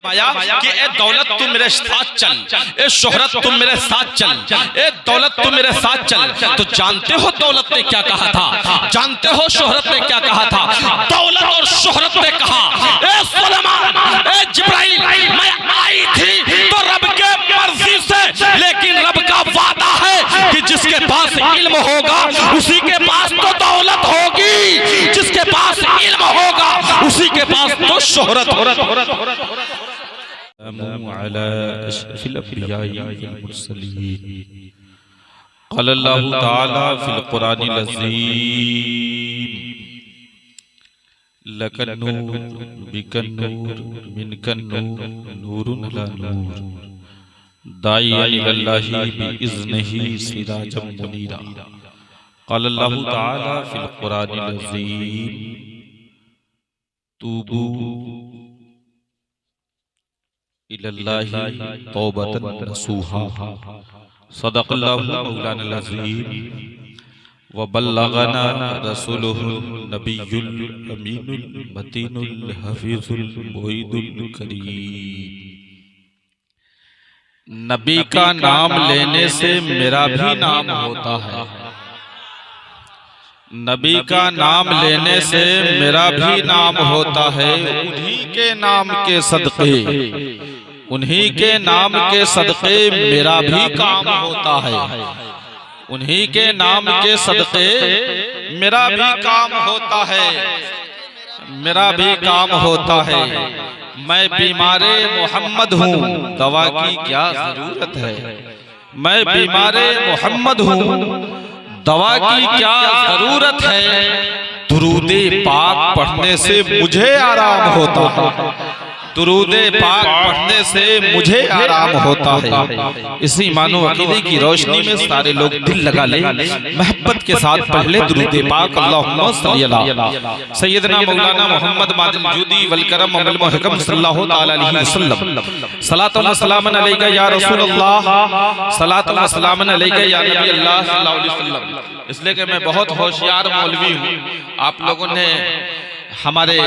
कि ए दौलत तुम मेरे साथ चल, ए शोहरत तुम मेरे साथ चल, ए दौलत तुम मेरे साथ चल। तो जानते हो दौलत ने क्या कहा था? जानते हो शोहरत ने क्या कहा था? दौलत और शोहरत ने कहा, ए सुलेमान, ए जिब्राइल, मैं आई थी तो रब के मर्जी से, लेकिन रब का वादा है कि जिसके पास इल्म होगा उसी के पास तो दौलत होगी, जिसके पास इल्म होगा उसी के पास तो शोहरत होगी। अला अशरफिल अंबियाई वल मुरसलीन क़ाल अल्लाहु तआला फिल क़ुरानिल अज़ीम लकन नूर बिकन नूर मिनकन नूर नूरुन अला नूर दाइयन इलल्लाहि बिइज़्निहि सिराजम मुनीरा क़ाल अल्लाहु तआला फिल क़ुरानिल अज़ीम तूबू इलल्लाहि तौबतन नसूहा सदक़ल्लाहु मौलाना अज़ीम व बल्लगना रसूलुहुन नबियुल अमीनुल मतीनुल हफीजुल मुईदुल करीम। नबी का नाम लेने से मेरा भी नाम होता है, नबी का नाम लेने से मेरा भी नाम होता है। उन्हीं के नाम के सदक़े, उन्हीं के नाम के सदक़े मेरा भी काम होता है, उन्हीं के नाम के सदक़े मेरा भी काम होता है, मेरा भी काम होता है। मैं बीमारे मोहम्मद हूँ, दवा की क्या जरूरत है? मैं बीमारे मोहम्मद हूँ, दवा की क्या जरूरत है? दुरूदे पाक पढ़ने से मुझे आराम होता है, दुरूदे पाक पढ़ने से मुझे आराम होता है। इसी मानो अकीदे की रोशनी में सारे लोग दिल लगा ले, मोहब्बत के साथ पढ़ ले दुरूदे पाक। अल्लाहुम्मा सल्ली अला सय्यदना मौलाना मोहम्मद मादिल जूदी वल करम वल मुहकम सल्लल्लाहु तआला अलैहि वसल्लम। सलातो व सलामन अलैका या रसूल अल्लाह, सलातो व सलामन अलैका या नबी अल्लाह सल्लल्लाहु अलैहि वसल्लम। इसलिए कि मैं बहुत होशियार मौलवी हूँ। आप लोगों ने हमारे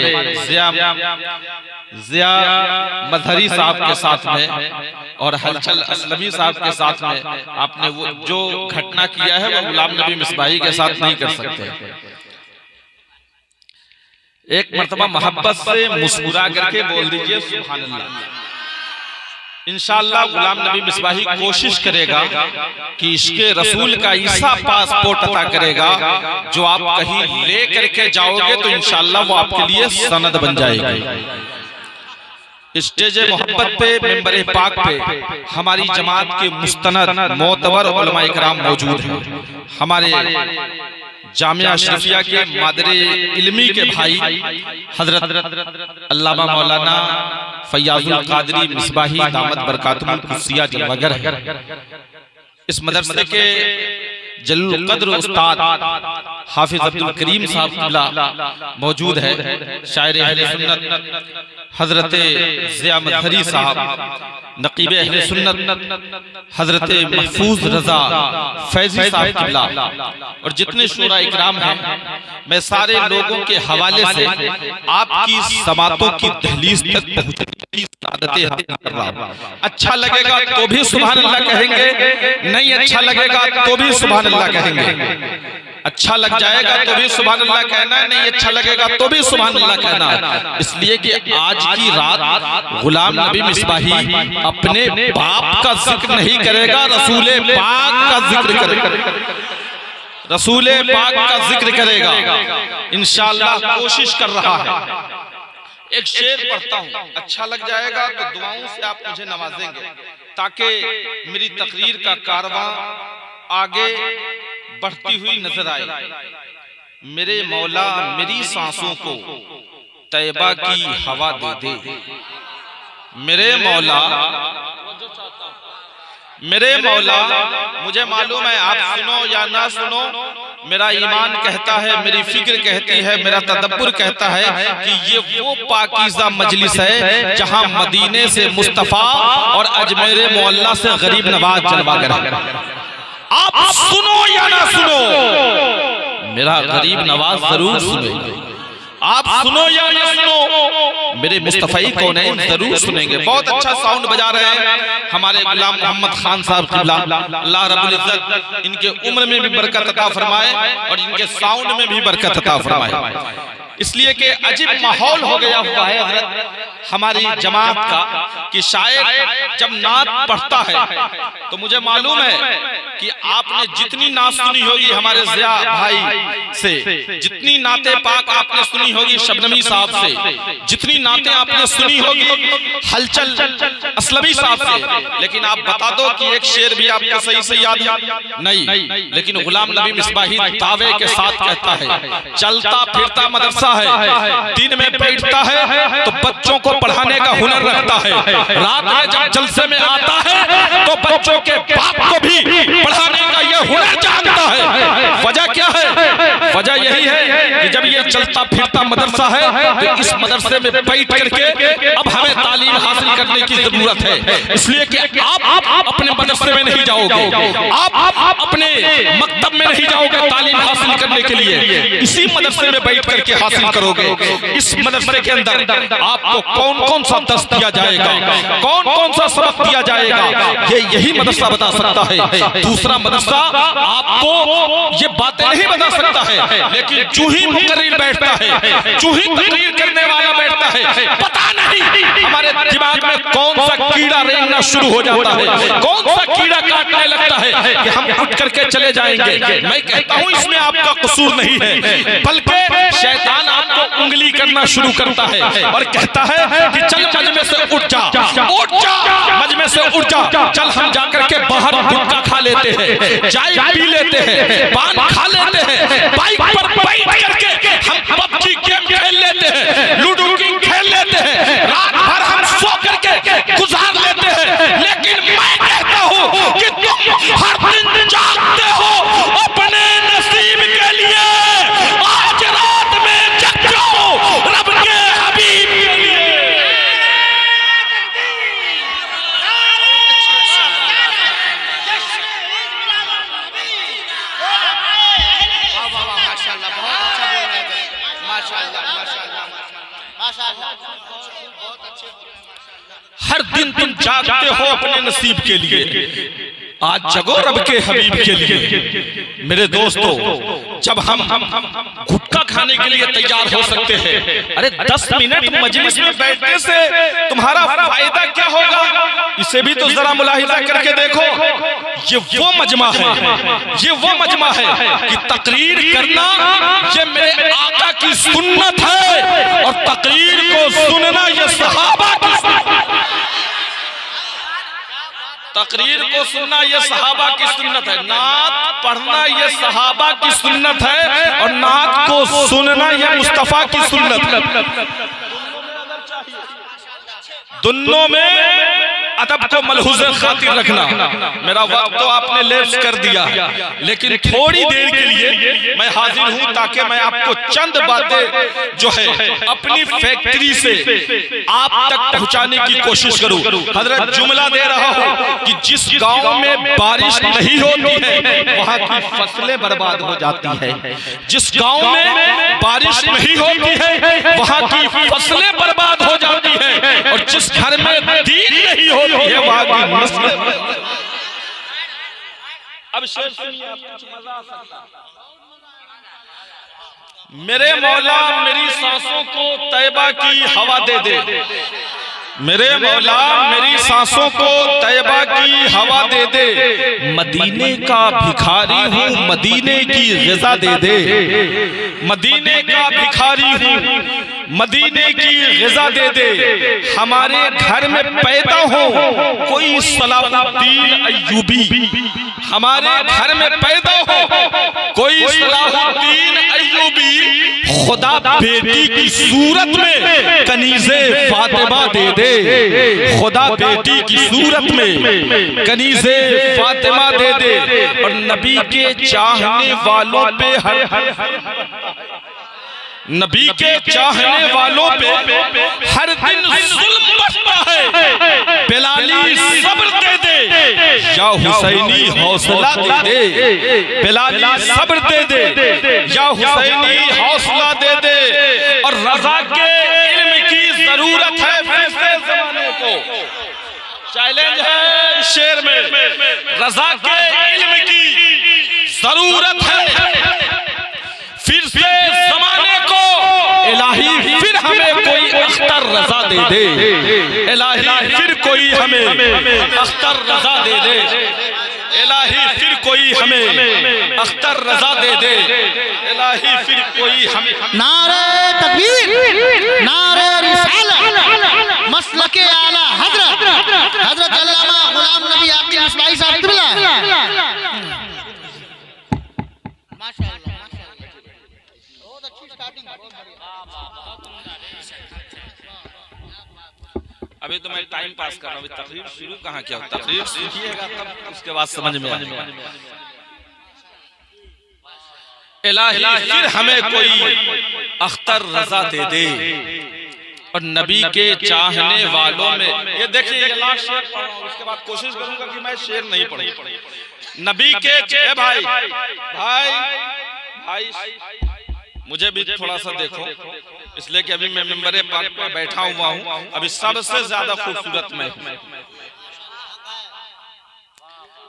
ज़िया मजहरी साहब के साथ में और हलचल असलमी साहब के साथ में आपने वो जो घटना किया है वो गुलाम नबी मिसबाही के साथ नहीं कर सकते। एक मर्तबा मोहब्बत से मुस्कुरा करके बोल दीजिए सुभान अल्लाह। इंशाअल्लाह गुलाम नबी मिसबाही कोशिश करेगा कि इश्क़े रसूल का ईसा पासपोर्ट अता करेगा, जो आप कहीं ले करके जाओगे तो इंशाअल्लाह वो आपके लिए सनद बन जाएगी। स्टेज मोहब्बत पे मेंबर पाक पे हमारी जमात के मुस्तनद मोतबर उलमा इकराम मौजूद हैं। हमारे जामिया शरीफिया के मादरे इल्मी के भाई हजरत अल्लामा मौलाना फैयाजुल कादरी मिसबाही दामत बरकातुहुल कुद्सिया जलवागर है। इस मदरसे के जल्लुल कद्र उस्ताद हाफिज अब्दुल करीम साहब क़िबला मौजूद है। शायर अहले सुन्नत हजरत ज़िया मजहरी साहब, नकीब अहले सुन्नत हजरत महफूज रजा फैजी साहब क़िबला और जितने शूरा इकराम हैं, मैं सारे लोगों के हवाले से आपकी समातों की दहलीज तक पहुँचने की सादतें हासिल कर रहा हूं। अच्छा लगेगा तो भी सुभान अल्लाह कहेंगे, नहीं अच्छा लगेगा तो भी सुभान अल्लाह कहेंगे। अच्छा लग जाएगा तो भी सुभान अल्लाह कहना है, नहीं अच्छा लगेगा तो भी सुभान अल्लाह कहना है। इसलिए कि आज की रात गुलाम नबी मिसबाही अपने बाप का जिक्र नहीं करेगा, रसूले पाक का जिक्र करेगा, रसूले पाक का जिक्र करेगा। इंशाअल्लाह कोशिश कर रहा है। एक शेर पढ़ता हूँ, अच्छा लग जाएगा तो दुआओं से आप मुझे नवाजेंगे, ताकि मेरी तकरीर का कारवां आगे बढ़ती हुई नजर आए। मेरे मौला मेरी सांसों को तैयबा की हवा दे दे, मेरे मौला, मेरे मौला। मुझे मालूम है आप सुनो या ना सुनो, मेरा ईमान कहता है, मेरी फिक्र कहती है, मेरा तदब्बुर कहता है कि ये वो पाकीज़ा मजलिस है जहां मदीने से मुस्तफा और अजमेर मोहल्ला से गरीब नवाज जलवागर है। आप सुनो या ना सुनो, मेरा गरीब नवाज जरूर सुनेगा। आप सुनो या न सुनो, मेरे मुस्तफाई कौनैन जरूर सुनेंगे। बहुत अच्छा साउंड बजा रहे हैं हमारे गुलाम मोहम्मद खान साहब क़िबला, अल्लाह रब्बुल इज्जत इनके उम्र में भी बरकत अता फरमाए और इनके साउंड में भी बरकत अता फरमाए। इसलिए कि अजीब माहौल हो गया हुआ है हजरत हमारी जमात का कि शायद जब नात पढ़ता है तो मुझे मालूम है कि आपने जितनी नात सुनी होगी हमारे ज़िया भाई से, जितनी नाते पाक आपने सुनी होगी शबनमी साहब से, जितनी नातें आपने सुनी होगी हलचल असलमी साहब से, लेकिन आप बता दो कि एक शेर भी आपको सही से याद नहीं। लेकिन गुलाम नबी मिसबाही दावे के साथ कहता है, चलता फिरता मदरसा है, दिन में बैठता है तो बच्चों को पढ़ाने का हुनर रखता है, रात में जब जलसे में आता है तो बच्चों के बाप को भी पढ़ाने का ये हुनर जानता है। वजह क्या है? वजह यही है कि जब ये चलता फिरता मदरसा है तो इस मदरसे में बैठ करके अब हमें तालीम हासिल करने की जरूरत है। इसलिए कि आप अपने मदरसे में नहीं जाओगे, आप अपने मकतब में नहीं जाओगे तालीम हासिल करने के लिए, इसी मदरसे में बैठ करके हासिल करोगे। इस मदरसे के अंदर आपको कौन कौन सा दर्स दिया जाएगा, कौन कौन सा सबक दिया जाएगा, ये यही मदरसा बता सकता है। दूसरा मदरसा आपको ये बातें नहीं बता सकता है, लेकिन जो ही मुकर्रिर बैठता है, जो ही तकरीर करने वाला बैठता है, पता नहीं हमारे दिमाग में कौन सा कीड़ा रेंगना शुरू हो जाता है, कौन सा कीड़ा काटने लगता है कि हम उठ करके चले जाएंगे। मैं कहता हूँ इसमें आपका कसूर नहीं है, बल्कि शैतान आपको उंगली करना शुरू करता है और कहता है कि चल मजमे से उठ जा, मजमे से उठ जा, चल हम जाकर के बाहर गुटखा खा लेते हैं, चाय पी लेते हैं, पान खा लेते हैं, बाइक पर बैठ करके हम पबजी गेम खेल लेते हैं, लूडो किंग खेल लेते हैं, रात भर हम सो करके गुजार लेते हैं। लेकिन मैं कहता हूँ कि तुम हर दिन जागते हो अपने नसीब के लिए, आज रात में जग जाओ रब के हबीब के लिए। हर दिन तुम जागते हो अपने नसीब के लिए, आज जगो रब के हबीब के लिए। मेरे दोस्तों, जब हम गुटखा खाने के लिए तैयार हो सकते हैं, अरे 10 मिनट मजलिस में बैठने से तुम्हारा फायदा क्या होगा, इसे भी तो जरा मुलाहिजा करके देखो। ये वो मजमा है, ये वो मजमा है कि तकरीर करना ये मेरे आका की सुन्नत है और तकरीर को सुनना ये सहाबा की सुन्नत है। तकरीर को सुनना ये सहाबा की सुन्नत है, नात पढ़ना ये सहाबा की सुन्नत है और नात को सुनना ये मुस्तफा की सुन्नत है। दोनों में अदब को मलहूज़ खातिर रखना। मेरा वक्त तो आपने लेफ्ट कर दिया, लेकिन थोड़ी देर के लिए मैं हाजिर हूं ताकि मैं आपको चंद बातें जो है अपनी फैक्ट्री से आप तक पहुंचाने की कोशिश करूं। हजरत जुमला दे रहा हूं कि जिस गांव में बारिश नहीं होती है वहां की फसलें बर्बाद हो जाती है, जिस गांव में बारिश नहीं होती है वहां की फसलें बर्बाद हो जाती है, और जिस घर में दीन नहीं होती है वहां की नस्ल। अब शेर सुनिए, आपको मजा आ सकता है। मेरे मौला मेरी सांसों को तैयबा की हवा दे दे, मेरे मौला मेरी सांसों को तैयबा की हवा दे दे, मदीने का भिखारी हूँ मदीने की ग़िज़ा दे दे, मदीने का भिखारी हूँ मदीने की ग़िज़ा दे दे। हमारे घर में पैदा हो कोई सलाहुद्दीन अय्यूबी, हमारे घर में पैदा हो कोई सलाहुद्दीन अय्यूबी, खुदा बेटी की सूरत में कनीज़े फातिमा दे दे, खुदा बेटी की सूरत में कनीज़े फातिमा दे दे। और नबी के चाहने वालों पे नबी के चाहने वालों पे हर दिन जुल्म बढ़ता है। बिलाली सब्र दे दे या हुसैनी हौसला दे दे, बिलाली सब्र दे दे या हुसैनी हौसला दे दे। और रजा के इल्म की जरूरत है फिर से जमाने को। चैलेंज है शेर में, रजा के इल्म की जरूरत है फिर से जमाने को। इलाही फिर हमें कोई अख्तर रजा दे दे, इलाही फिर कोई हमें अख्तर रजा दे दे, इलाही फिर कोई हमें अख्तर रजा दे दे, इलाही फिर कोई हमें। नारे तकबीर, नारे रिसालत, मसलके आला हजरत हजरत अल्लामा गुलाम नबी आकिल इस्माइल साहब तिबला। अभी तो मैं टाइम पास कर रहा हूँ, तकरीर शुरू कहाँ किया, तकरीर सीखिएगा तब उसके बाद समझ में आएगा। इलाही फिर हमें कोई अख्तर रजा दे दे और नबी के चाहने वालों में। ये देखिए ये लास्ट शेर पढ़ रहा हूं, उसके बाद कोशिश करूंगा कि मैं शेर नहीं पढ़ूं। नबी के भाई भाई भाई मुझे भी थोड़ा सा देखो, इसलिए कि अभी मैं मिंबरे पाक पे बैठा हुआ हूँ, अभी सबसे ज्यादा खूबसूरत मैं हूं।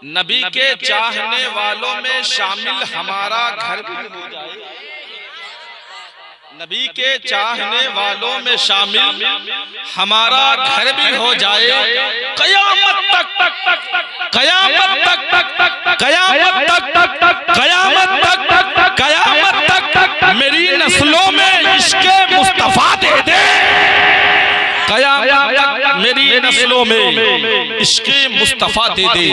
नबी के चाहने वालों में शामिल हमारा घर भी हो जाए, नबी के चाहने वालों में शामिल हमारा घर भी हो जाए। कयामत तक कयामत तक कयामत तक कयामत तक कयामत तक मेरी नस्लों में इश्क़े मुस्तफा दे दे, कयामत तक मेरी नस्लों में इश्क़े मुस्तफा दे दे।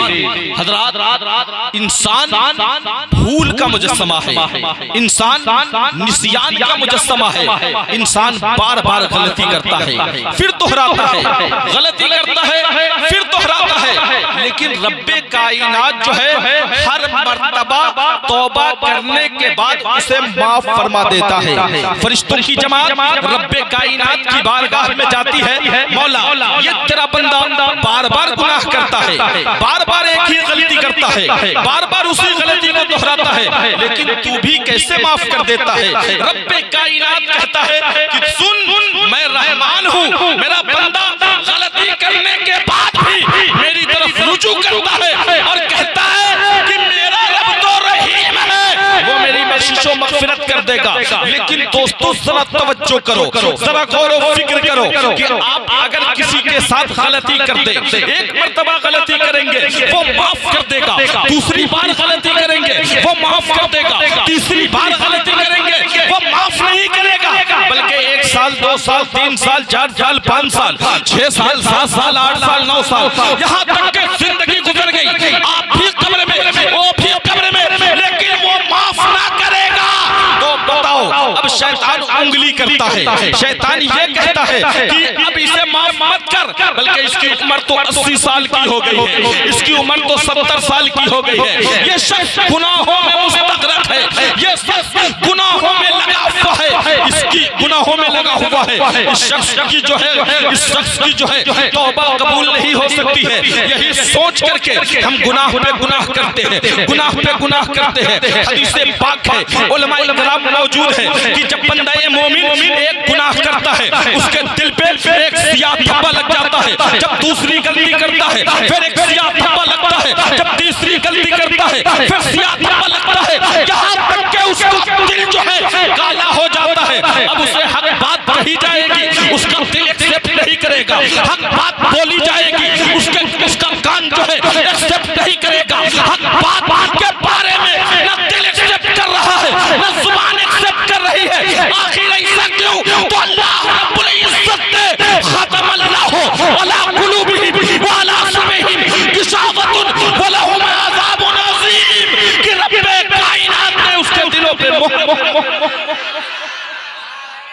हज़रात, इंसान भूल का मुजस्समा है, इंसान निस्यान का मुजस्समा है, इंसान बार बार गलती करता है फिर दोहराता है, गलती करता है फिर दोहराता है, लेकिन रब्बे कायनात जो है हर मर्तबा तौबा करने के बाद उसे माफ फरमा देता है। फरिश्तों की जमात रब्बे कायनात की बारगाह में जाती है, मौला ये तेरा बंदा बार बार गुनाह करता है, बार बार एक ही गलती करता है, बार बार उसी गलती को दोहराता है, लेकिन तू भी कैसे माफ कर देता है। रब्बे कायनात कहता है कि सुन, मैं रहमान हूँ, मेरा बंदा गलती करने के बाद भी मेरी तरफ रुजू करता है और कहता है कि मेरा रब तो रहीम है, वो मेरी बख्शिश और मग़फ़िरत कर देगा। लेकिन दोस्तों जरा तवज्जो करो, जरा गौर व फिक्र करो कि आप अगर किसी के साथ गलती कर दे, एक मर्तबा गलती करेंगे वो माफ कर देगा, दूसरी बार गलती करेंगे वो माफ कर देगा, तीसरी बार गलती करेंगे वो माफ नहीं करेगा, बल्कि 1 साल 2 साल 3 साल 4 साल 5 साल 6 साल 7 साल 8 साल 9 साल यहाँ तक के जिंदगी गुजर गई, आप भी कब्र में वो भी कब्र में, लेकिन वो माफ ना करेगा। तो बताओ, अब शैतान उंगली करता है, शैतान ये कहता है कि अब इसे माफ मत कर, बल्कि इसकी उम्र तो 80 साल की हो गई है, इसकी उम्र तो 70 साल की हो गई है, ये शख्स गुनाहों में मुस्तग़रक़ है, ये शख्स गुनाहों में लगा हुआ है, इसकी गुनाहों में लगा हुआ है, इस शख्स की जो है, इस शख्स की जो है तौबा कबूल नहीं हो सकती है। यही सोच करके हम गुनाह पे गुनाह करते हैं, गुनाह पे गुनाह करते हैं। हदीसे पाक है, उलमा इकराम मौजूद है कि जब बंदा मोमिन एक गुनाह करता है, उसके दिल पे एक सियाह धब्बा लग जाता है, जब दूसरी गलती करता है फिर एक सियाह धब्बा लगता है, जब तीसरी गलती करता है फिर सियाह धब्बा लगता है, यहाँ तक के उसका दिल जो है काला हो जाता है। अब उसे हक बात कही जाएगी, उसका दिल एक्सेप्ट नहीं करेगा, हक बात बोली जाएगी, उसका कान जो है एक्सेप्ट नहीं करेगा, हक बात के बारे में न दिल एक्सेप्ट कर रहा है न जुबान एक्सेप्ट कर रही है। आखिर ऐसा क्यों? तो अल्लाह रब्बुल इज्जत ने खत्म अल्लाहु अला कुलूबिहिम व अला समइहिम गिशावतुन व लहुम अज़ाबुन अज़ीम, कि रब्बे कायनात ने उसके दिलों पे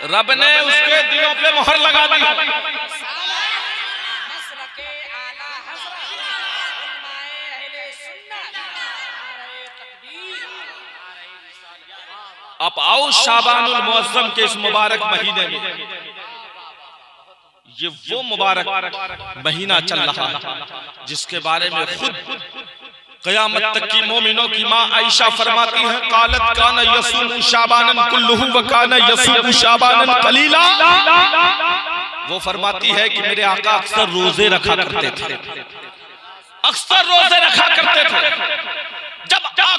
रब ने उसके दिलों पे मोहर लगा दी। अब आओ शाबानुल मुअज़्ज़म के इस मुबारक महीने में, ये वो मुबारक महीना चल रहा है जिसके बारे में खुद क़यामत तक की मोमिनों की माँ आयशा फरमाती है, क़ालत काना यसूमु शाबानन कुल्लुहु व काना यसूमु शाबानन कलीला। वो फरमाती है कि मेरे आका अक्सर रोजे रखा करते थे, अक्सर रोजे रखा करते थे। जब आका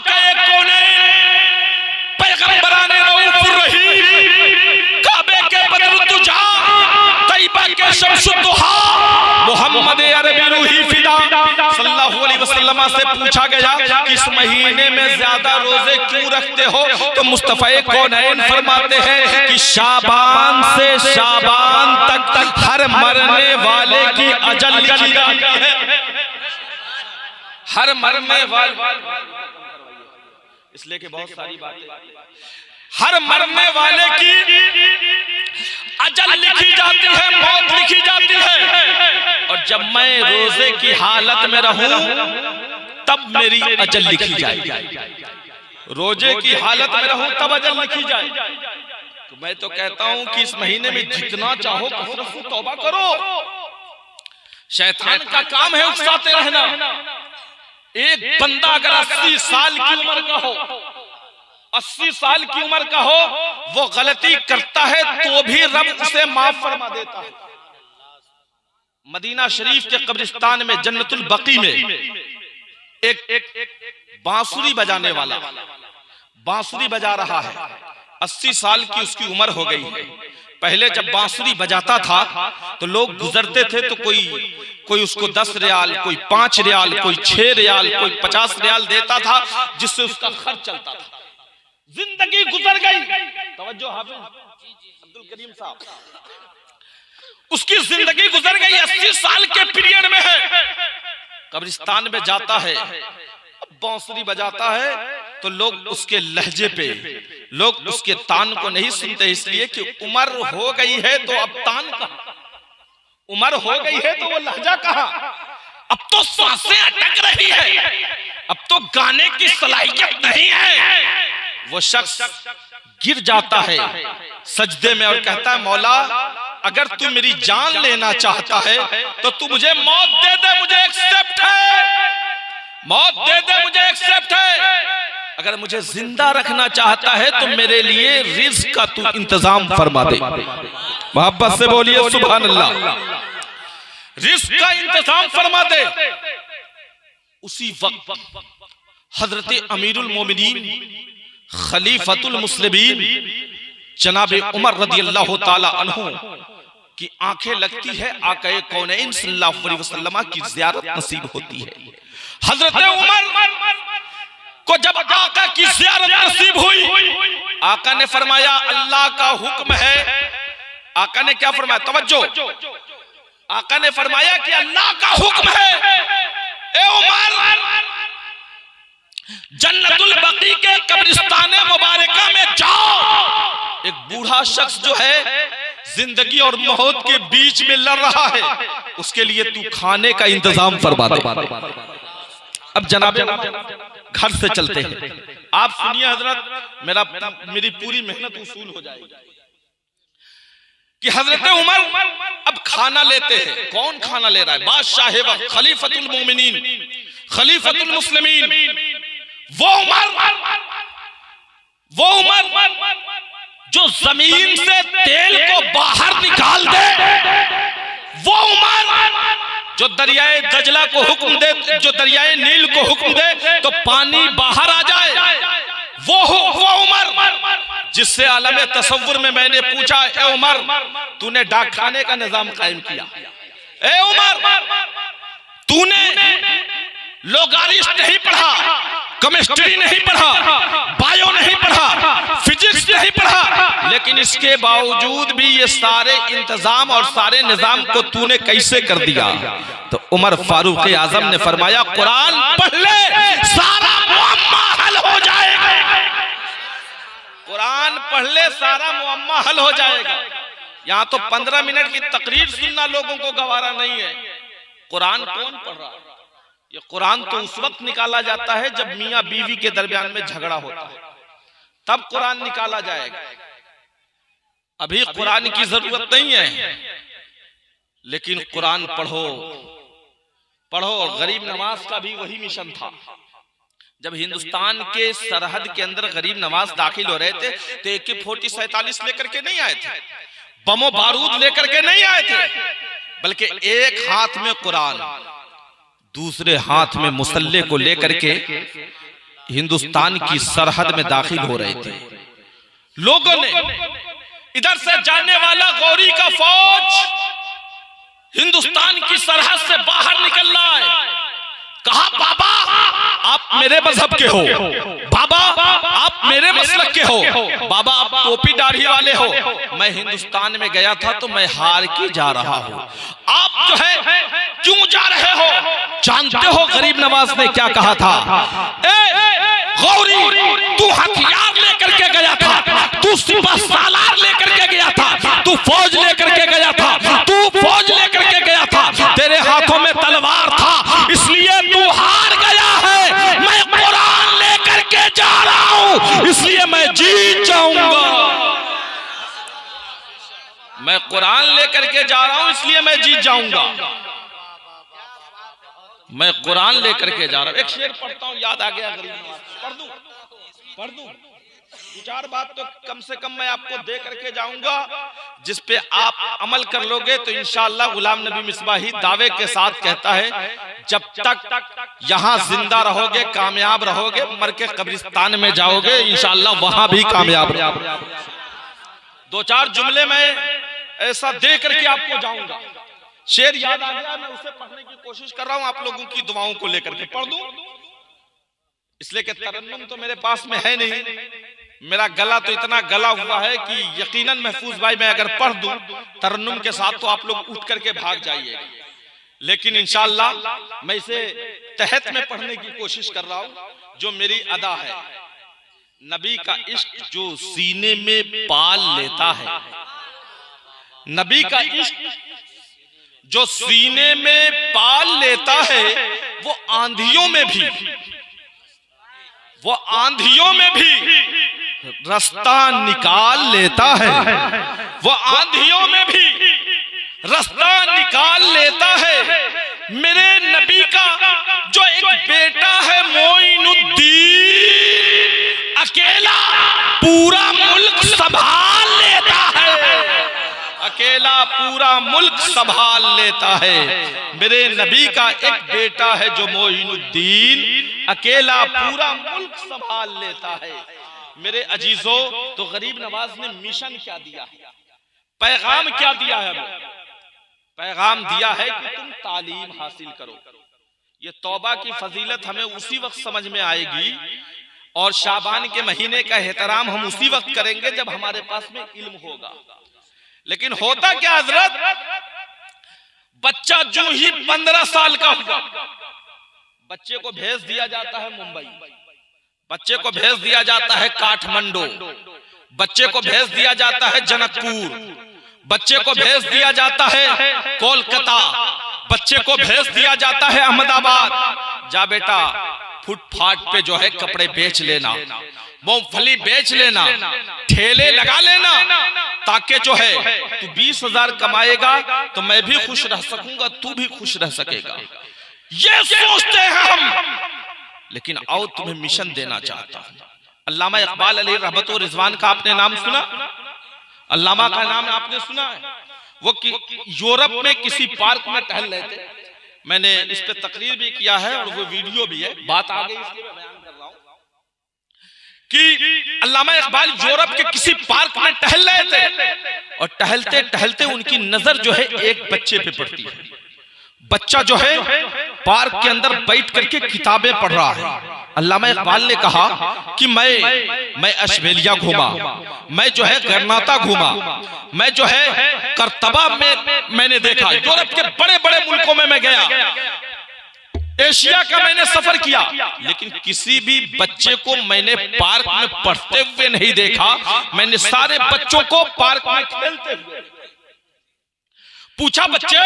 पैगंबराने रऊफ़ुर रहीम, काबे के बदरुद्दुजा, तैयबा के शम्सुद्दुहा, मोहम्मद अरबी रूही फिदा सल्लल्लाहु अलैहि वसल्लम से पूछा गया कि इस महीने में ज्यादा रोजे क्यों रखते हो? तो मुस्तफ़ा कौनैन फरमाते हैं कि शाबान से शाबान तक हर मरने वाले की अजल लिखी जाती है, हर मरने वाले, इसलिए कि बहुत सारी बातें, हर मरने वाले की अजल लिखी जाती है, मौत लिखी जाती है। और जब मैं रोजे की हालत में रहूं तब मेरी अजल लिखी जाए, रोजे की हालत में रहूं तब अजल लिखी जाए। तो मैं तो कहता हूं कि इस महीने में जितना चाहो कसरत से तौबा करो। शैतान का काम है उकसाते रहना। एक बंदा अगर 80 साल की उम्र का हो, 80 साल की उम्र का हो, वो गलती करता है तो भी रब उसे माफ फरमा देता है। मदीना शरीफ के कब्रिस्तान में जन्नतुल बकी में एक बांसुरी बजाने वाला बांसुरी बजा रहा है। 80 साल की उसकी उम्र हो गई है। पहले जब बांसुरी बजाता था तो लोग गुजरते थे तो कोई उसको 10 रियाल, कोई 5 रियाल, कोई 6 रियाल, कोई 50 रियाल देता था, जिससे उसका खर्च चलता था। जिंदगी गुजर गई, तवज्जो हाफिज अब्दुल करीम साहब, उसकी जिंदगी गुजर गई, 80 साल के पीरियड में है। कब्रिस्तान में जाता है, बांसुरी बजाता है तो लोग उसके लहजे पे, लोग उसके तान को नहीं सुनते, इसलिए कि उम्र हो गई है तो अब तान कहां, उम्र हो गई है तो वो लहजा कहां। अब तो सांसें अटक रही है, अब तो गाने की सलाहियत नहीं है। वो शख्स गिर जाता है सजदे में और कहता है, मौला अगर तू मेरी जान लेना चाहता है तो तू मुझे मौत दे दे, मुझे एक्सेप्ट है, मौत दे दे, मुझे एक्सेप्ट है। अगर मुझे जिंदा रखना चाहता है तो मेरे लिए रिज़्क़ का तू इंतजाम फरमा दे। मोहब्बत से बोलिए सुभान अल्लाह। रिज़्क़ का इंतजाम फरमा दे। उसी वक्त हजरत अमीरुल मोमिनीन खलीफतुल मुस्लिमीन जनाबे उमर रदियल्लाहु ताला अन्हु की आंखें लगती है, आका कौनैन सल्लल्लाहु अलैहि वसल्लम की ज़ियारत नसीब होती है। हजरत उमर को जब आका की ज़ियारत नसीब हुई, आका ने फरमाया अल्लाह का हुक्म है। आका ने क्या फरमाया, तवज्जो, आका ने फरमाया कि अल्लाह का हुक्म है, ए उमर जन्नतुल बकी के कब्रिस्तान मुबारका में जाओ। एक बूढ़ा शख्स जो है जिंदगी और मौत के बीच में लड़ रहा है, उसके लिए तू खाने का इंतजाम फरमा दे। अब जनाब घर से चलते हैं, आप सुनिए हजरत, मेरी पूरी मेहनत उसूल हो जाएगी कि हजरत उमर अब खाना लेते हैं। कौन खाना ले रहा है? बादशाह वक्त, खलीफतुल मोमिनीन, खलीफतुल मुस्लिमीन, वो उमर जो जमीन से तेल को बाहर निकाल दे, वो उमर जो दरियाए दजला को हुक्म दे, जो दरियाए नील को हुक्म दे तो पानी बाहर आ जाए, वो उमर जिससे आलम तसव्वुर में मैंने पूछा, ए उमर तूने डाक खाने का निजाम कायम किया, ए उमर तूने लोगारिस्ट नहीं पढ़ा, केमिस्ट्री नहीं पढ़ा, बायो नहीं पढ़ा, फिजिक्स नहीं पढ़ा, लेकिन इसके बावजूद भी ये सारे इंतजाम और सारे निजाम को तूने कैसे कर दिया? तो उमर फारूक आजम ने फरमाया, कुरान पढ़ ले सारा मुअम्मा हल हो जाएगा। कुरान पढ़ ले सारा मुअम्मा हल हो जाएगा। यहाँ तो 15 मिनट की तकरीर सुनना लोगों को गवारा नहीं है। कुरान कौन पढ़ रहा है? ये कुरान तो उस वक्त निकाला जाता है जब मियां बीवी के दरमियान में झगड़ा होता है, तब कुरान निकाला जाएगा। अभी कुरान की जरूरत नहीं है, लेकिन कुरान पढ़ो पढ़ो। गरीब नवाज का भी वही मिशन था, जब हिंदुस्तान के सरहद के अंदर गरीब नवाज दाखिल हो रहे थे तो AK-47 लेकर के नहीं आए थे, बमो बारूद लेकर के नहीं आए थे, बल्कि एक हाथ में कुरान, दूसरे हाथ में मुसल्ले को लेकर के हिंदुस्तान की सरहद में दाखिल हो रहे थे। लोगों ने इधर से जाने वाला गौरी का फौज हिंदुस्तान की सरहद से बाहर निकल रहा है। कहा बाबा आप मेरे मजहब के हो, बाबा आप मेरे मसलक के हो, बाबा आप टोपी दाढ़ी वाले हो। मैं हिंदुस्तान में गया था तो मैं हार के जा रहा हूं, आप जो है क्यों जा रहे हो? जानते हो गरीब नवाज ने क्या कहा था? गौरी तू हथियार लेकर के गया था, तू सिपह सालार लेकर के गया था, तू फौज लेकर के गया था, तू फौज लेकर के गया था, तेरे हाथों में तलवार था, इसलिए तू हार गया है। मैं कुरान लेकर के जा रहा हूं, इसलिए मैं जीत जाऊंगा। मैं कुरान लेकर के जा रहा हूं, इसलिए मैं जीत जाऊंगा। मैं कुरान लेकर के जा रहा हूं। एक शेर पढ़ता हूं, याद आ गया गरीब नवाज, पढ़ दूं। दो चार बात तो कम से कम मैं आपको दे करके जाऊंगा, जिस पे आप अमल कर लोगे तो इंशाअल्लाह गुलाम नबी मिसबाही दावे के साथ कहता है जब तक यहाँ जिंदा रहोगे कामयाब रहोगे, मर के कब्रिस्तान में जाओगे इंशाअल्लाह वहां भी कामयाब रहोगे। दो चार जुमले में ऐसा दे करके आपको जाऊंगा। शेर याद आ गया, मैं उसे पढ़ने की कोशिश कर रहा हूं आप लोगों की दुआओं को लेकर के। पढ़ दूं इसलिए कि तरन्नुम तो मेरे पास में है नहीं, मेरा गला तो इतना गला हुआ है कि यकीनन महफूज भाई मैं अगर पढ़ दूं तरन्नुम के साथ तो आप लोग उठ करके भाग जाइएगा, लेकिन इंशाअल्लाह मैं इसे तहत में पढ़ने की कोशिश कर रहा हूं जो मेरी अदा है। नबी का इश्क जो सीने में पाल लेता है, नबी का इश्क जो सीने में पाल लेता है वो आंधियों में भी रास्ता निकाल लेता है, वो आंधियों में भी रास्ता निकाल लेता है। मेरे नबी का जो एक बेटा है मोइनुद्दीन, अकेला पूरा मुल्क संभाल लेता है, अकेला पूरा मुल्क संभाल लेता है। मेरे नबी का एक बेटा है जो मोइनुद्दीन, अकेला पूरा मुल्क संभाल लेता है। मेरे अजीजों, तो गरीब नवाज ने मिशन क्या दिया है, पैगाम क्या दिया है? पैगाम दिया है कि तुम तालीम हासिल करो। ये तौबा की फजीलत हमें उसी वक्त समझ में आएगी और शाबान के महीने का एहतराम हम उसी वक्त करेंगे जब हमारे पास में इल्म होगा। लेकिन होता क्या हजरत, बच्चा जो ही 15 साल का हुआ बच्चे को भेज दिया जाता है मुंबई, बच्चे को भेज दिया जाता है काठमांडू, बच्चे को भेज दिया जाता है जनकपुर, बच्चे को भेज दिया जाता है कोलकाता, बच्चे को भेज दिया जाता है अहमदाबाद। जा बेटा फुटपाथ पे जो है कपड़े बेच लेना, मूंगफली बेच लेना, ठेले लगा लेना, ताकि जो है तू 20,000 कमाएगा तो मैं भी खुश रह सकूंगा, तू भी खुश रह सकेगा। ये सोचते हैं हम, लेकिन आओ तुम्हें मिशन देना चाहता हूं। अल्लामा इकबाल अली रहमत व रिजवान का आपने नाम सुना? अल्लामा का नाम आपने सुना है? वो यूरोप में किसी पार्क में टहल रहे थे, मैंने इस पे तकरीर भी किया है और वो वीडियो भी है, बात आ गई इसलिए मैं बयान कर रहा हूं कि अल्लामा इकबाल यूरोप के किसी पार्क में टहल रहे थे और टहलते टहलते उनकी नजर जो है एक बच्चे पे पड़ती है। बच्चा जो है पार्क के अंदर बैठ करके किताबें पढ़ रहा है। अल्लामा इकबाल ने कहा कि मैं अशबेलिया घूमा, मैं जो है गरनाता घूमा, मैं जो है करतबा में मैंने देखा, यूरोप के बड़े बड़े मुल्कों में मैं गया, एशिया का मैंने सफर किया, लेकिन किसी भी बच्चे को मैंने पार्क में पढ़ते हुए नहीं देखा। मैंने सारे बच्चों को पार्क में खेलते हुए पूछा, बच्चे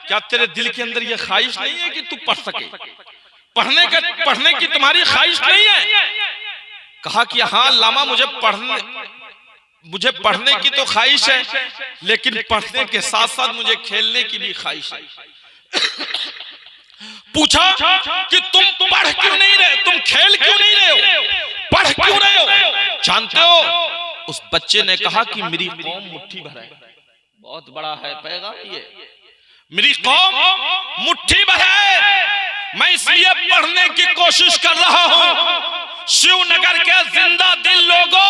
क्या तेरे दिल के अंदर यह ख्वाहिश नहीं है कि तू पढ़ सके? पढ़ने की तुम्हारी ख्वाहिश नहीं है? कहा कि हाँ अल्लामा मुझे पढ़ने की तो ख्वाहिश है, लेकिन पढ़ने के साथ साथ मुझे खेलने की भी ख्वाहिश है। पूछा कि तुम पढ़ क्यों नहीं रहे, तुम खेल क्यों नहीं रहे हो, पढ़ क्यों रहे हो? जानते हो उस बच्चे ने कहा कि मेरी कौम मुट्ठी भर है। बहुत बड़ा है पैगाम ये, मेरी कौम मुट्ठी भर है, मैं इसलिए पढ़ने की कोशिश कर रहा हूं। शिवनगर के जिंदा दिल लोगों,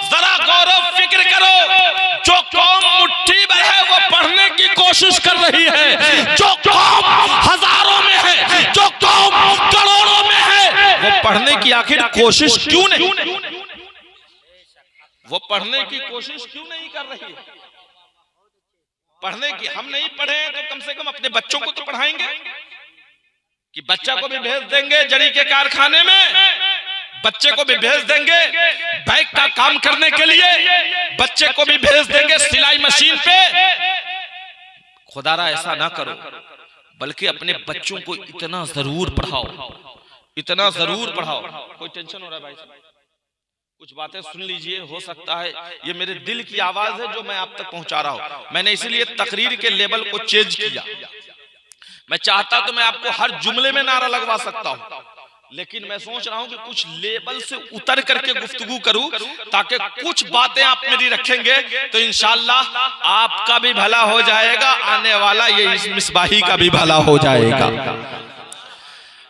जरा गौरव फिक्र करो, जो कौम मुट्ठी भर है वो पढ़ने की कोशिश कर रही है, जो कौम हजारों में है, जो कौम करोड़ों में है, वो पढ़ने की आखिर कोशिश क्यों नहीं, वो पढ़ने की कोशिश क्यों नहीं कर रही है? पढ़ने की, हम नहीं पढ़े तो कम से कम अपने बच्चों को तो पढ़ाएंगे, कि बच्चा को भी भेज देंगे जड़ी के कारखाने में, बच्चे को भी भेज देंगे बैग का काम करने के लिए, बच्चे को भी भेज देंगे सिलाई मशीन पे। खुदारा ऐसा ना करो, बल्कि अपने बच्चों को इतना जरूर पढ़ाओ, इतना जरूर पढ़ाओ। कोई टेंशन हो रहा है भाई साहब? कुछ बातें सुन लीजिए, हो सकता है ये मेरे दिल की आवाज है जो मैं आप तक पहुंचा रहा हूं। मैंने इसीलिए तकरीर के लेवल को चेंज किया। मैं चाहता तो मैं आपको हर जुमले में नारा लगवा सकता हूं, लेकिन मैं सोच रहा हूं कि कुछ लेवल से उतर करके गुफ्तगू करूं, ताकि कुछ बातें आप मेरी रखेंगे तो इंशाअल्लाह आपका भी भला हो जाएगा, आने वाला ये इस मिसबाही का भी भला हो जाएगा।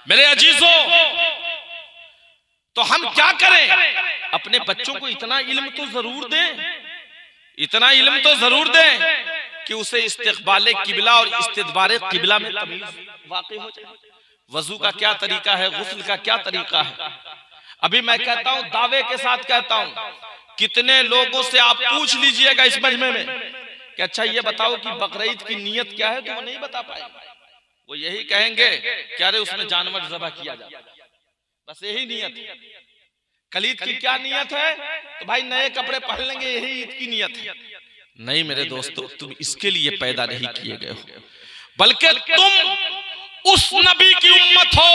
मेरे अजीजों, तो हम क्या करें? अपने बच्चों को इतना इल्म तो जरूर दें, इतना इल्म तो जरूर दें कि उसे इस्तिक़बाले किबला और इस्तिदबारे किबला में तमीज़ वाक़ई हो जाए। वजू का क्या तरीका है, गुस्ल का क्या तरीका है। अभी मैं कहता हूं, दावे के साथ कहता हूं, कितने लोगों से आप पूछ लीजिएगा इस मजमे में कि अच्छा ये बताओ कि बकरीद की नियत क्या है, तो वो नहीं बता पाएंगे। वो यही कहेंगे कि अरे उसमें जानवर ज़बह किया जाता है, बस यही नियत है। कलीद की क्या नियत है? तो भाई नए कपड़े पहन लेंगे, यही ईद की नियत है। नहीं मेरे दोस्तों, तुम इसके लिए पैदा नहीं किए गए हो, बल्कि तुम उस नबी की उम्मत हो,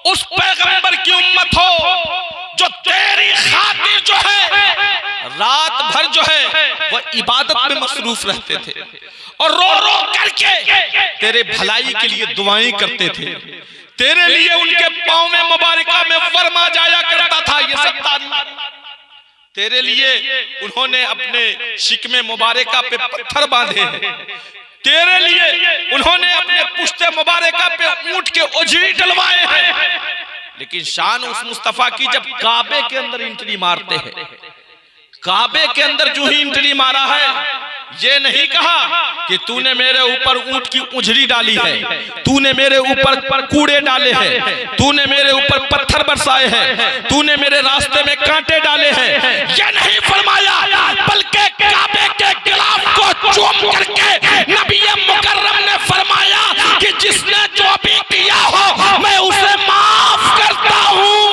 उस पैगंबर की उम्मत हो जो तेरी खातिर जो है रात भर जो है वो इबादत में मसरूफ रहते थे और रो रो करके तेरे भलाई के लिए दुआएं करते थे। तेरे लिए उनके पांव में मुबारका में फरमा जाया करता था। ये सब तारीफ तेरे लिए उन्होंने अपने शिकमे मुबारका पे पत्थर बांधे हैं, तेरे लिए उन्होंने अपने पुश्ते मुबारका पे ऊंट के उजड़ी डलवाए हैं। लेकिन शान उस मुस्तफा की जब काबे के अंदर एंट्री मारते हैं, काबे के अंदर जो ही एंट्री मारा है, ये नहीं कहा कि तूने मेरे ऊपर ऊंट की उजड़ी डाली है, तूने मेरे ऊपर कूड़े डाले हैं, तूने मेरे ऊपर पत्थर बरसाए हैं, तूने मेरे रास्ते में कांटे डाले हैं, ये नहीं फरमाया, बल्कि काबे के गिलाफ को चूम करके नबी मुकर्रम ने फरमाया कि जिसने जो भी किया हो मैं उसे माफ करता हूं,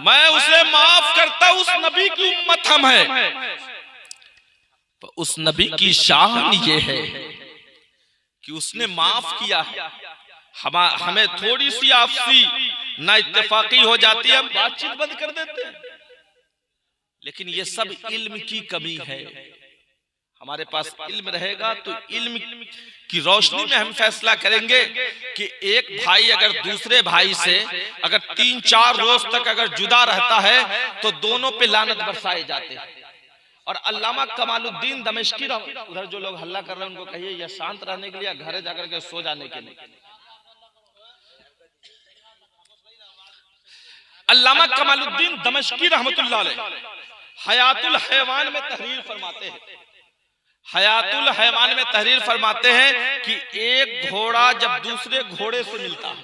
मैं उसे माफ करता हूं। उस नबी की उम्मत हम है। तो उस नबी की शान ये है कि उसने माफ किया है। हमें थोड़ी सी आपसी ना इत्तेफाकी हो जाती है, हम बातचीत बंद कर देते हैं, लेकिन ये सब इल्म की कमी है। हमारे पास इल्म रहेगा तो इल्म की रोशनी में हम फैसला करेंगे कि एक भाई अगर दूसरे भाई से अगर 3-4 रोज तक अगर जुदा रहता है तो दोनों पे लानत बरसाए जाते हैं। और अल्लामा कमालुद्दीन दमिश्की, उधर जो लोग हल्ला कर रहे हैं उनको कहिए या शांत रहने के लिए या घर जाकर के सो जाने के लिए। अल्लामा कमालुद्दीन दमिश्की रहमतुल्लाह अलैह हयातुल हैवान में तहरीर फरमाते हैं, हयातुल हैवान में तहरीर फरमाते हैं कि एक घोड़ा जब दूसरे घोड़े से मिलता है,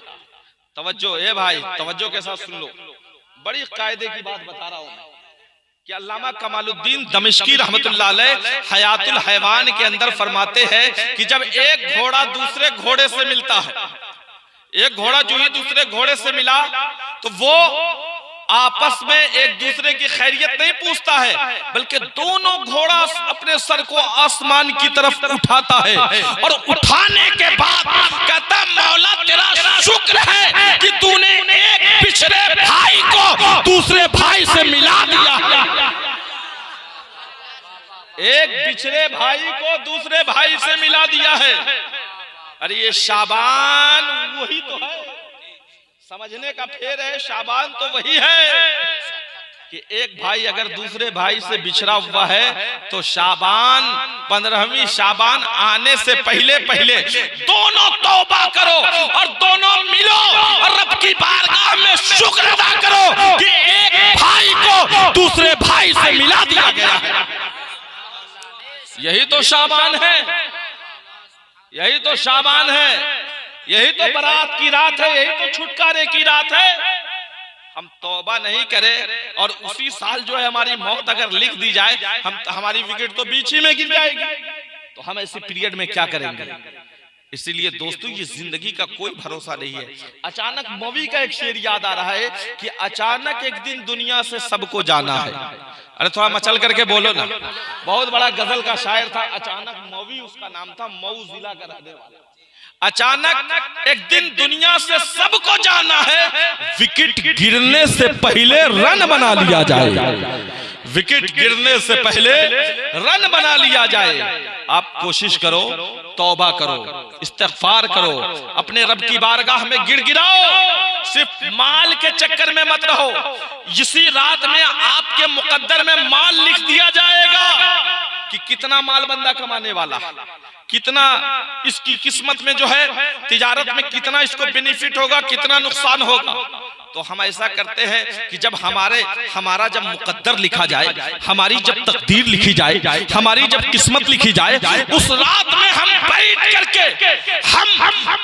तवज्जो ए भाई, तवज्जो के साथ सुन लो, बड़ी कायदे की बात बता रहा हूं मैं कि अल्लामा कमालुद्दीन दमिश्की रहमतुल्लाह अलैह हयातुल हैवान के अंदर फरमाते हैं कि जब एक घोड़ा दूसरे घोड़े से मिलता है, एक घोड़ा जो ही दूसरे घोड़े से मिला तो वो आपस में एक दूसरे की खैरियत नहीं पूछता है, बल्कि दोनों घोड़ा अपने सर को आसमान की तरफ उठाता है और उठाने के बाद कहता मौला तेरा शुक्र है कि तूने एक पिछड़े भाई को दूसरे भाई से मिला दिया, एक पिछड़े भाई को दूसरे भाई से मिला दिया है। अरे ये शाबान वही तो है, समझने का फेर है। शाबान तो वही है कि एक भाई अगर दूसरे भाई से बिछड़ा हुआ है तो शाबान 15वीं शाबान आने से पहले पहले दोनों तौबा करो और दोनों मिलो और रब की बारगाह में शुक्र अदा करो कि एक भाई को दूसरे भाई से मिला दिया गया है। यही तो शाबान है, यही तो शाबान है, यही तो बारात की रात है, यही तो छुटकारे की रात है। हम तौबा नहीं करें और उसी साल जो है हमारी मौत अगर लिख दी जाए, हमारी विकेट तो बीच ही में गिर जाएगी, तो हम ऐसे पीरियड में क्या करेंगे। इसीलिए दोस्तों ये जिंदगी का कोई भरोसा नहीं है। अचानक मौवी का एक शेर याद आ रहा है कि अचानक एक दिन दुनिया से सबको जाना है। अरे थोड़ा मचल करके बोलो ना, बहुत बड़ा गजल का शायर था अचानक मौवी, उसका नाम था, मऊ जिला का रहने वाला। अचानक एक दिन दुनिया से सबको जाना है, विकेट गिरने से पहले रन बना लिया जाए, विकेट गिरने से पहले रन बना लिया जाए। आप कोशिश करो, तौबा करो, इस्तिग़फ़ार करो, अपने रब की बारगाह में गिड़गिड़ाओ, सिर्फ माल के चक्कर में मत रहो। इसी रात में आपके मुकद्दर में माल लिख दिया जाएगा कि कितना माल बंदा कमाने वाला, कितना इसकी किस्मत में जो है तिजारत में कितना इसको बेनिफिट होगा, कितना नुकसान होगा। तो हम ऐसा करते हैं कि जब हमारा जब मुकद्दर लिखा जाए, हमारी जब तकदीर लिखी जाए, हमारी जब किस्मत लिखी जाए, उस रात में हम बैठ करके हम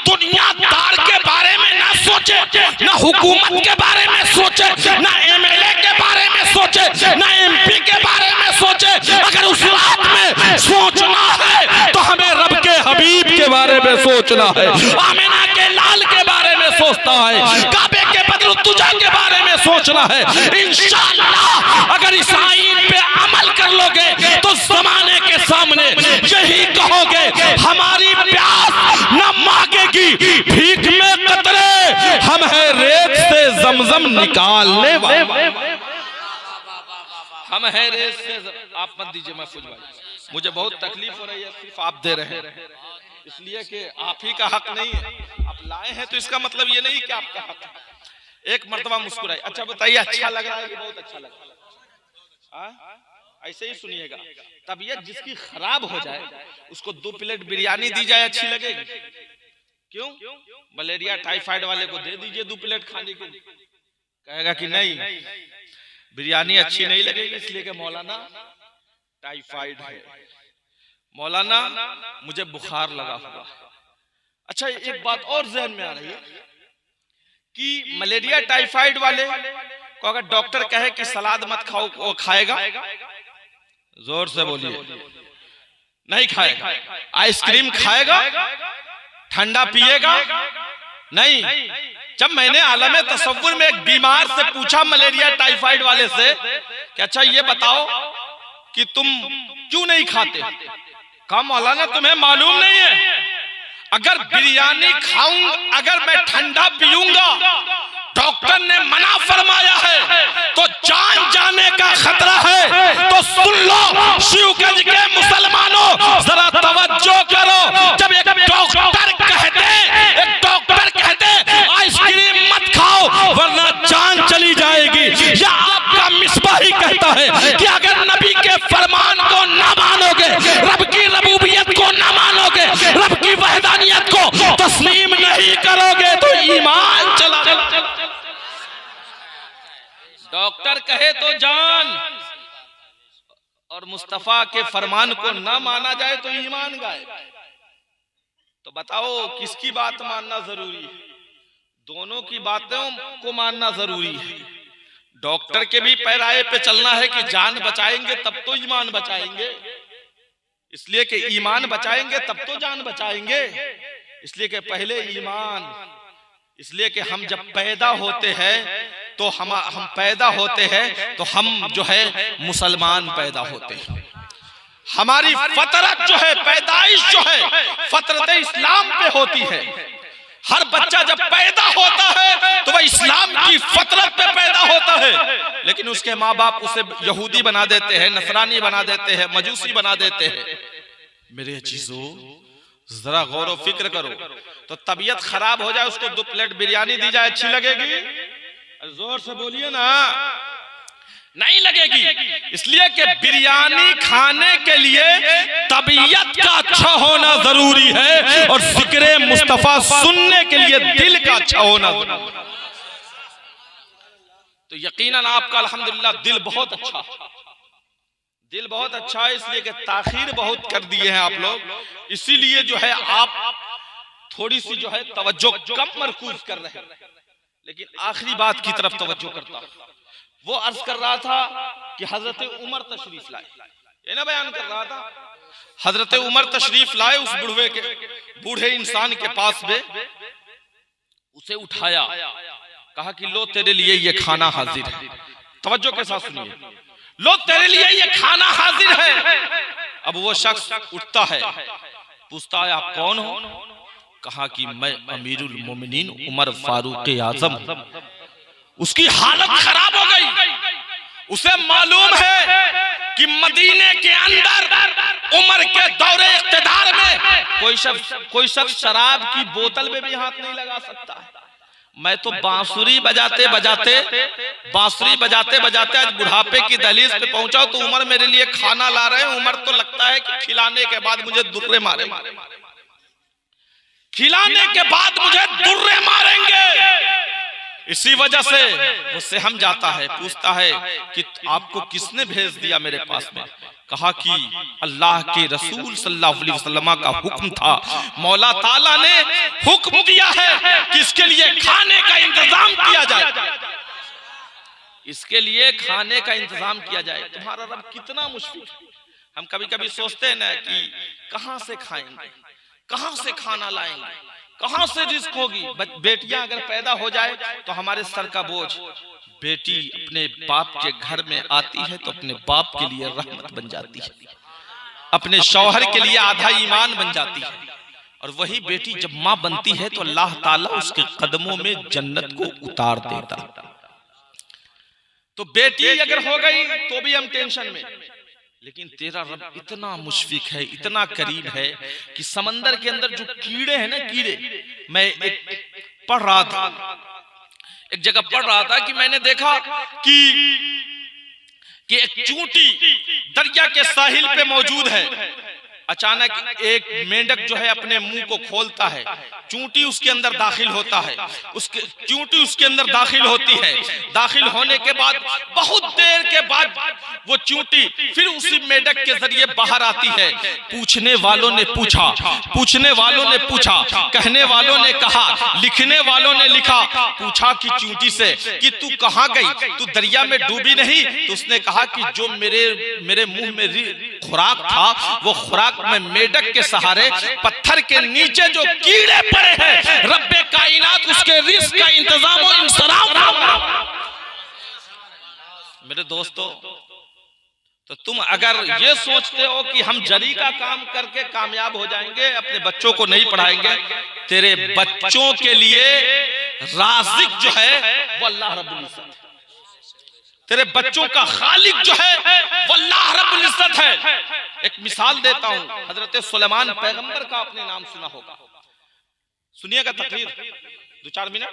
दुनियादार के बारे में ना सोचे, ना हुकूमत के बारे में सोचे, ना एमएलए के बारे में सोचे, ना एमपी के बारे में सोचे। अगर उस रात में सोचना है तो हमें रब के हबीब के बारे में सोचना है, आमिना के लाल के बारे में सोचता है, काबे के बदरुद्दुजा के बारे में सोचना है। इंशाअल्लाह अगर इस आईन पे अमल कर लोगे तो जमाने के सामने यही कहोगे, हमारी प्यास न मांगेगी भीख में कतरे, हम है रेत से जमजम निकालने वाले, हम है रेत से। आप मत दीजिए महफूज भाई, मुझे बहुत तकलीफ हो रही है, सिर्फ आप दे रहे हैं, इसलिए कि आप ही का हक नहीं है, आप लाए हैं तो इसका मतलब ये नहीं कि आपका हक है। एक मर्तबा मुस्कुराए, अच्छा बताइए अच्छा लग रहा है कि बहुत अच्छा लग रहा है? ऐसे ही सुनिएगा। तबीयत जिसकी खराब हो जाए उसको 2 प्लेट बिरयानी दी जाए, अच्छी लगेगी? क्यों? मलेरिया टाइफाइड वाले को दे दीजिए 2 प्लेट खाने के लिए, कहेगा कि नहीं बिरयानी अच्छी नहीं लगेगी, इसलिए कि मौलाना टाइफाइड है, मौलाना मुझे बुखार लगा हुआ है। अच्छा एक बात और ज़हन में आ रही है कि मलेरिया टाइफाइड वाले को अगर डॉक्टर कहे कि सलाद मत खाओ, वो खाएगा? जोर से बोलिए, नहीं खाएगा। आइसक्रीम खाएगा? ठंडा पिएगा? नहीं। जब मैंने आलम तसव्वुर में एक बीमार से पूछा मलेरिया टाइफाइड वाले से कि अच्छा ये बताओ कि तुम क्यों नहीं खाते, कहा मौलाना तुम्हें मालूम नहीं है, अगर बिरयानी खाऊंगा, अगर मैं ठंडा पीऊंगा, डॉक्टर ने मना फरमाया है तो जान जाने का खतरा है। तो सुन लो शिवगंज के मुसलमानों, जरा तवज्जो करो। जब एक डॉक्टर कहते आइसक्रीम मत खाओ वरना जान चली जाएगी, या आपका मिसबा ही कहता है कि अगर नबी के फरमान को ना मानोगे, रब की रबूबियत को ना मानोगे, रब की वहदानियत को तस्लीम नहीं करोगे तो ईमान चला। डॉक्टर कहे तो जान, और मुस्तफा के फरमान को ना माना जाए तो ईमान गायब। तो बताओ किसकी बात मानना जरूरी है? दोनों की बातों को मानना जरूरी है। डॉक्टर के भी पैराए पे चलना है कि जान बचाएंगे तब तो ईमान बचाएंगे, इसलिए कि ईमान बचाएंगे तब तो जान बचाएंगे, इसलिए कि पहले ईमान। इसलिए कि हम जब पैदा होते हैं तो हम पैदा होते हैं तो हम जो है मुसलमान पैदा होते हैं। हमारी फतरत जो है, पैदाइश जो है फतरत इस्लाम पे होती है। हर बच्चा जब पैदा होता है तो वह इस्लाम की फतरत पे पैदा होता है, लेकिन उसके माँ बाप उसे यहूदी बना देते हैं, नसरानी बना देते हैं, मजूसी बना देते हैं। मेरे अजीजों, जरा गौर व फिक्र करो। तो तबीयत खराब हो जाए, उसको 2 प्लेट बिरयानी दी जाए, अच्छी लगेगी? जोर से बोलिए ना, नहीं लगेगी। इसलिए कि बिरयानी खाने के लिए तबीयत का अच्छा होना जरूरी है और जिक्र मुस्तफा सुनने के लिए दिल का अच्छा होना जरूरी है। तो यकीनन आपका अल्हम्दुलिल्लाह दिल बहुत अच्छा है, दिल बहुत अच्छा है, इसलिए कि ताखीर बहुत कर दिए हैं आप लोग, इसीलिए जो है आप थोड़ी सी जो है तवज्जो कम मरकूज कर रहे हैं। लेकिन आखिरी बात की तरफ तवज्जो करता हूं। वो अर्ज कर रहा था कि हजरत उमर तशरीफ लाए, ये ना बयान कर रहा था, हजरत उमर तशरीफ लाए उस बूढ़े इंसान के पास में, उसे उठाया, कहा कि लो तेरे लिए ये खाना हाजिर है। तवज्जो के साथ सुनिए, लो तेरे लिए ये खाना हाजिर है। अब वो शख्स उठता है, पूछता है आप कौन हो? कहा कि मैं अमीरुल मोमिनीन उमर फारूक आजम। उसकी हालत खराब हो गई। उसे मालूम है कि मदीने के अंदर उमर के दौरे इख्तिदार में कोई शख्स शराब की बोतल में भी हाथ नहीं लगा सकता है। मैं तो बांसुरी बजाते बजाते आज बुढ़ापे की दहलीज पे पहुंचा तो उमर मेरे लिए खाना ला रहे हैं। उमर तो लगता है कि खिलाने के बाद मुझे दुर्रे मारेंगे, खिलाने के बाद मुझे दुर्रे मारेंगे। इसी वजह से वो सहम जाता है, पूछता है कि आपको किसने भेज दिया मेरे पास में? कहा कि अल्लाह के रसूल सल्लल्लाहु अलैहि वसल्लम का हुक्म था, मौला ताला ने हुक्म दिया है कि इसके लिए खाने का इंतजाम किया जाए, इसके लिए खाने का इंतजाम किया जाए। तुम्हारा रब कितना मुश्किल है। हम कभी कभी सोचते हैं ना कि कहां से खाएंगे, कहां से खाना लाएंगे, कहां से रिस्क होगी। बेटियां अगर पैदा हो जाए तो हमारे सर का बोझ। बेटी अपने बाप के घर में आती है तो अपने बाप के लिए रहमत बन जाती है, अपने शौहर के लिए आधा ईमान बन जाती है। और वही बेटी जब माँ बनती है तो अल्लाह ताला उसके कदमों में जन्नत को उतार देता। तो बेटी अगर हो गई तो भी हम टेंशन में, लेकिन तेरा रब इतना मुशफिक है, इतना करीब है कि समंदर के अंदर जो कीड़े हैं ना, कीड़े, मैं एक पढ़ रहा था, एक जगह पढ़ रहा था कि मैंने देखा कि एक चूंटी दरिया के साहिल पे मौजूद है। अचानक एक मेंढक जो है अपने मुंह को खोलता है, चूंटी उसके अंदर दाखिल होता है, चूंटी उसके अंदर दाखिल होती है। दाखिल होने के बाद बहुत देर के बाद वो चूंटी फिर उसी मेंढक के जरिए बाहर आती है। पूछने वालों ने पूछा, कहने वालों ने कहा, लिखने वालों ने लिखा, पूछा कि चूंटी से कि तू कहाँ गई, तू दरिया में डूबी नहीं? तो उसने कहा कि जो मेरे मुंह में खुराक था वो खुराक में मेंढक के सहारे पत्थर के नीचे जो कीड़े पड़े हैं, रब्बे कायनात उसके रिस्क का इंतजाम और इंसराफ। मेरे दोस्तों, तो तुम अगर ये सोचते हो कि हम जरी का काम करके कामयाब हो जाएंगे, अपने बच्चों को नहीं पढ़ाएंगे, तेरे बच्चों के लिए राज़िक जो है वो अल्लाह रब्बुल इज्जत है। तेरे बच्चों का खालिक जो है वो अल्लाह रब्बुल इज्जत है। एक मिसाल देता हूं, हजरत सुलेमान पैगंबर का आपने नाम सुना होगा, सुनिएगा तकरीर 2-4 मिनट,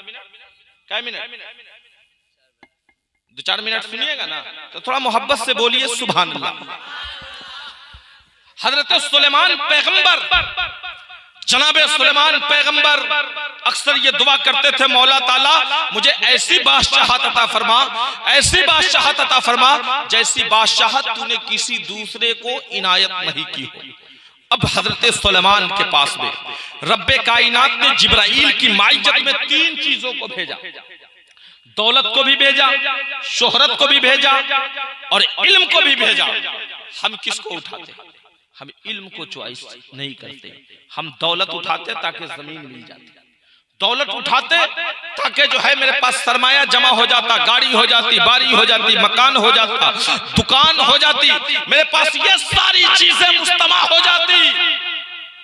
क्या मिनट, 2-4 मिनट सुनिएगा ना, तो थोड़ा मोहब्बत से बोलिए सुभान अल्लाह। हजरत सुलेमान पैगंबर, जनाबे सुलेमान पैगंबर अक्सर ये दुआ करते थे, मौला ताला मुझे ऐसी बादशाहत अता फरमा, ऐसी बादशाहत अता फरमा जैसी बादशाहत तूने किसी दूसरे को इनायत नहीं की हो। अब हजरत सुलेमान के पास में रब्बे कायनात ने जिब्राइल की माइयत में 3 चीजों को भेजा, दौलत को भी भेजा, शोहरत को भी भेजा और इल्म को भी भेजा। हम किसको उठाते? हम इल्म को चॉइस नहीं करते। हम दौलत उठाते ताकि जमीन मिल जाती, दौलत उठाते ताकि जो है मेरे पास सरमाया जमा हो जाता, गाड़ी हो जाती, बारी हो जाती, मकान हो जाता, दुकान हो जाती, मेरे पास ये सारी चीजें मुस्तमा हो जाती।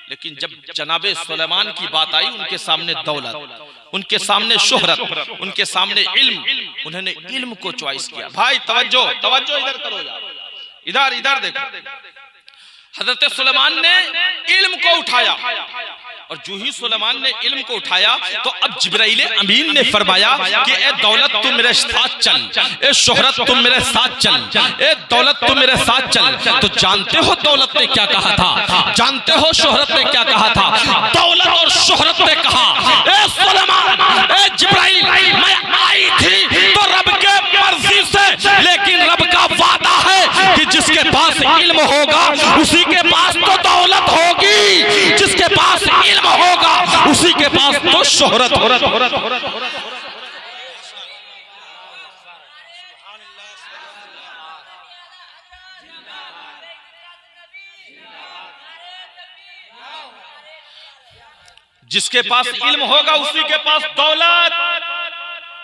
लेकिन जब जनाबे सुलेमान की बात आई, उनके सामने दौलत, उनके सामने शोहरत, उनके सामने इल्म, उन्होंने इल्म को चॉइस किया। भाई तवज्जो इधर करो यार, इधर देखो। हजरत सुलेमान ने इल्म को उठाया, और जो ही सुलेमान ने इल्म को उठाया तो अब जिब्राइल अमीन ने फरमाया कि ए दौलत तुम मेरे साथ चल, ए शोहरत तुम मेरे साथ चल, ए दौलत तुम मेरे साथ चल। तो जानते हो दौलत ने क्या कहा था, जानते हो शोहरत ने क्या कहा था? दौलत और शोहरत ने कहा, ए सुलेमान, ए जिब्राइल, मैं आई थी तो रब के मर्जी से, लेकिन रब का वादा है कि जिसके पास इल्म होगा उसी के पास तो दौलत होगी, जिसके पास इल्म होगा उसी के पास तो शोहरत होगी। जिसके पास इल्म होगा उसी के पास दौलत।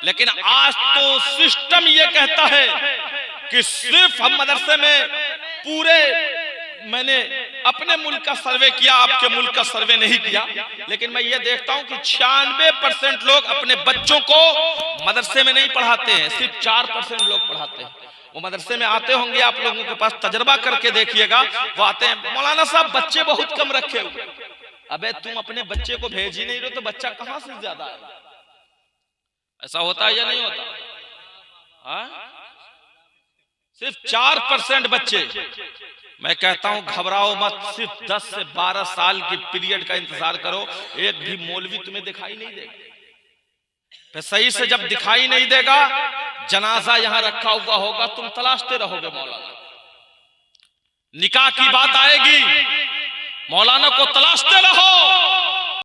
लेकिन आज तो सिस्टम ये कहता है कि सिर्फ हम मदरसे में पूरे, मैंने अपने मुल्क का सर्वे किया, आपके मुल्क का सर्वे नहीं किया, लेकिन मैं ये देखता हूं कि 96% लोग अपने बच्चों को मदरसे में नहीं पढ़ाते हैं, सिर्फ 4% लोग पढ़ाते हैं। वो मदरसे में आते होंगे, आप लोगों के पास तजर्बा करके देखिएगा, वो आते हैं, मौलाना साहब बच्चे बहुत कम रखे हुए। अबे तुम अपने बच्चे को भेज ही नहीं रहे तो बच्चा कहां से ज्यादा है? ऐसा होता है या नहीं होता? सिर्फ 4% बच्चे। मैं कहता हूं घबराओ मत, सिर्फ 10 से 12 साल की पीरियड का इंतजार करो, एक भी मौलवी तुम्हें दिखाई नहीं देगा। फिर सही से जब दिखाई नहीं देगा, जनाजा यहां रखा हुआ होगा, तुम तलाशते रहोगे मौलाना। निकाह की बात आएगी, मौलाना को तलाशते रहो,